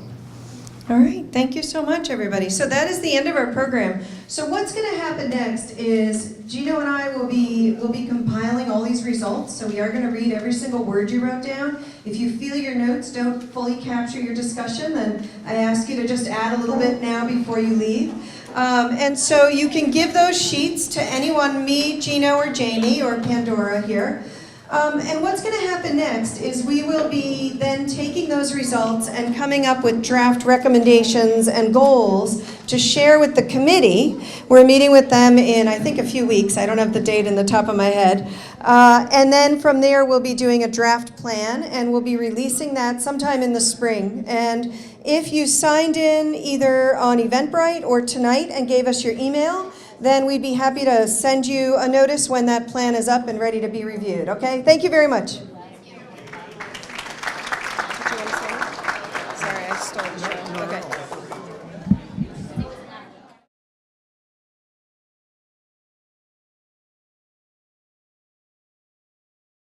All right, thank you so much, everybody. So that is the end of our program. So what's going to happen next is Gino and I will be compiling all these results. So we are going to read every single word you wrote down. If you feel your notes don't fully capture your discussion, then I ask you to just add a little bit now before you leave. And so you can give those sheets to anyone, me, Gino, or Jamie, or Pandora here. And what's going to happen next is we will be then taking those results and coming up with draft recommendations and goals to share with the committee. We're meeting with them in, I think, a few weeks. I don't have the date in the top of my head. And then from there, we'll be doing a draft plan, and we'll be releasing that sometime in the spring. And if you signed in either on Eventbrite or tonight and gave us your email, then we'd be happy to send you a notice when that plan is up and ready to be reviewed. Okay? Thank you very much. Did you want to say it? Sorry, I stole the show. Okay.